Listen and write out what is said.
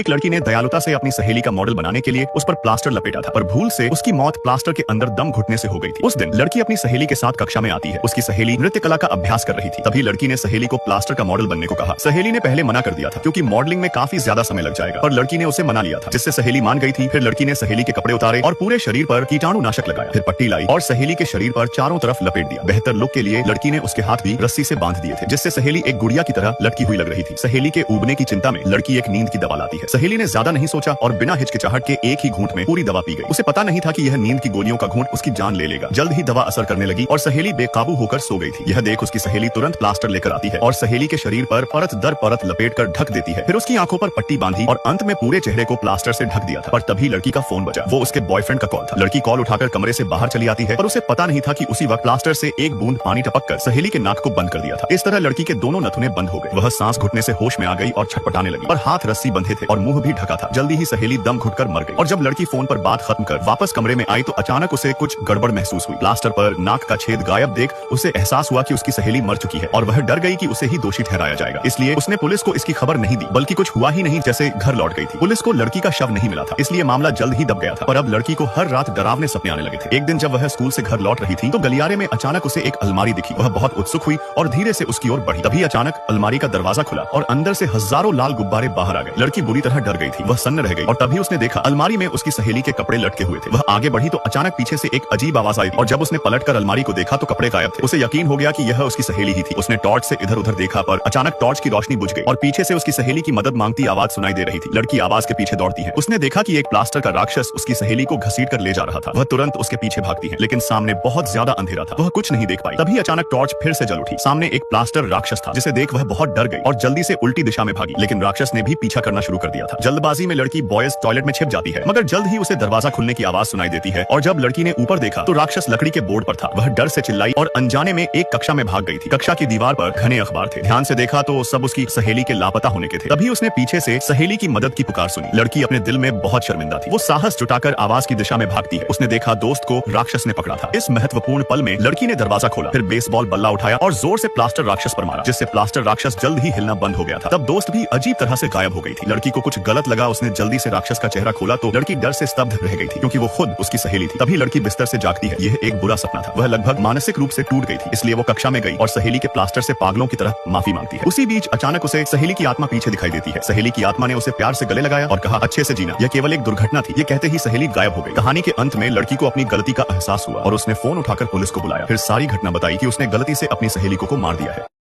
एक लड़की ने दयालुता से अपनी सहेली का मॉडल बनाने के लिए उस पर प्लास्टर लपेटा था, पर भूल से उसकी मौत प्लास्टर के अंदर दम घुटने से हो गई थी। उस दिन लड़की अपनी सहेली के साथ कक्षा में आती है। उसकी सहेली नृत्य कला का अभ्यास कर रही थी। तभी लड़की ने सहेली को प्लास्टर का मॉडल बनने को कहा। सहेली ने पहले मना कर दिया था क्योंकि मॉडलिंग में काफी ज्यादा समय लग जाएगा, पर लड़की ने उसे मना लिया था, जिससे सहेली मान गई थी। फिर लड़की ने सहेली के कपड़े उतारे और पूरे शरीर पर कीटाणुनाशक लगाया, फिर पट्टी लाई और सहेली के शरीर पर चारों तरफ लपेट दिया। बेहतर लुक के लिए लड़की ने उसके हाथ भी रस्सी से बांध दिए थे, जिससे सहेली एक गुड़िया की तरह लटकी हुई लग रही थी। सहेली के उबने की चिंता में लड़की एक नींद की दवा लाती है। सहेली ने ज्यादा नहीं सोचा और बिना हिचकिचाहट के एक ही घूंट में पूरी दवा पी गई। उसे पता नहीं था कि यह नींद की गोलियों का घूंट उसकी जान ले लेगा। जल्द ही दवा असर करने लगी और सहेली बेकाबू होकर सो गई थी। यह देख उसकी सहेली तुरंत प्लास्टर लेकर आती है और सहेली के शरीर पर परत दर परत लपेट कर ढक देती है। फिर उसकी आंखों पर पट्टी बांधी और अंत में पूरे चेहरे को प्लास्टर से ढक दिया था। पर तभी लड़की का फोन बजा। वो उसके बॉयफ्रेंड का कॉल था। लड़की कॉल उठाकर कमरे से बाहर चली आती है, पर उसे पता नहीं था कि उसी वक्त प्लास्टर से एक बूंद पानी टपक कर सहेली के नाक को बंद कर दिया था। इस तरह लड़की के दोनों नथुने बंद हो गए। वह सांस घुटने से होश में आ गई और छटपटाने लगी, पर हाथ रस्सी बंधे थे और मुंह भी ढका था। जल्दी ही सहेली दम घुटकर मर गई। और जब लड़की फोन पर बात खत्म कर वापस कमरे में आई तो अचानक उसे कुछ गड़बड़ महसूस हुई। प्लास्टर पर नाक का छेद गायब देख उसे एहसास हुआ कि उसकी सहेली मर चुकी है और वह डर गई कि उसे ही दोषी ठहराया जाएगा। इसलिए उसने पुलिस को इसकी खबर नहीं दी, बल्कि कुछ हुआ ही नहीं जैसे घर लौट गई थी। पुलिस को लड़की का शव नहीं मिला था, इसलिए मामला जल्द ही दब गया था। पर अब लड़की को हर रात डरावने सपने आने लगे थे। एक दिन जब वह स्कूल से घर लौट रही थी तो गलियारे में अचानक उसे एक अलमारी दिखी। वह बहुत उत्सुक हुई और धीरे से उसकी ओर बढ़ी। तभी अचानक अलमारी का दरवाजा खुला और अंदर से हजारों लाल गुब्बारे बाहर आ गए। लड़की बुरी तरह डर गई थी। वह सन्न रह गई और तभी उसने देखा अलमारी में उसकी सहेली के कपड़े लटके हुए थे। वह आगे बढ़ी तो अचानक पीछे से एक अजीब आवाज आई और जब उसने पलटकर अलमारी को देखा तो कपड़े गायब थे। उसे यकीन हो गया कि यह उसकी सहेली ही थी। उसने टॉर्च से इधर उधर देखा, पर अचानक टॉर्च की रोशनी बुझ गई और पीछे से उसकी सहेली की मदद मांगती आवाज सुनाई दे रही थी। लड़की आवाज के पीछे दौड़ती है। उसने देखा कि एक प्लास्टर का राक्षस उसकी सहेली को घसीट कर ले जा रहा था। वह तुरंत उसके पीछे भागती है, लेकिन सामने बहुत ज्यादा अंधेरा था। वह कुछ नहीं देख पाई। तभी अचानक टॉर्च फिर से जल उठी। सामने एक प्लास्टर राक्षस था, जिसे देख वह बहुत डर गई और जल्दी से उल्टी दिशा में भागी, लेकिन राक्षस ने भी पीछा करना शुरू कर दिया था। जल्दबाजी में लड़की बॉयज टॉयलेट में छिप जाती है, मगर जल्द ही उसे दरवाजा खुलने की आवाज सुनाई देती है और जब लड़की ने ऊपर देखा तो राक्षस लकड़ी के बोर्ड पर था। वह डर से चिल्लाई और अनजाने में एक कक्षा में भाग गई थी। कक्षा की दीवार पर घने अखबार थे। ध्यान से देखा तो सब उसकी सहेली के लापता होने के थे। तभी उसने पीछे से सहेली की मदद की पुकार सुनी। लड़की अपने दिल में बहुत शर्मिंदा थी। वो साहस जुटाकर आवाज की दिशा में भागती है। उसने देखा दोस्त को राक्षस ने पकड़ा था। इस महत्वपूर्ण पल में लड़की ने दरवाजा खोला, फिर बेसबॉल बल्ला उठाया और जोर से प्लास्टर राक्षस पर मारा, जिससे प्लास्टर राक्षस जल्द ही हिलना बंद हो गया था। तब दोस्त भी अजीब तरह से गायब हो गई थी। लड़की को कुछ गलत लगा। उसने जल्दी से राक्षस का चेहरा खोला तो लड़की डर से स्तब्ध रह गई थी, क्योंकि वो खुद उसकी सहेली थी। तभी लड़की बिस्तर से जागती है। यह एक बुरा सपना था। वह लगभग मानसिक रूप से टूट गई थी, इसलिए वो कक्षा में गई और सहेली के प्लास्टर से पागलों की तरह माफी मांगती है। उसी बीच अचानक उसे सहेली की आत्मा पीछे दिखाई देती है। सहेली की आत्मा ने उसे प्यार से गले लगाया और कहा, अच्छे से जीना, यह केवल एक दुर्घटना थी। ये कहते ही सहेली गायब हो गई। कहानी के अंत में लड़की को अपनी गलती का एहसास हुआ और उसने फोन उठाकर पुलिस को बुलाया। फिर सारी घटना बताई कि उसने गलती से अपनी सहेली को मार दिया है।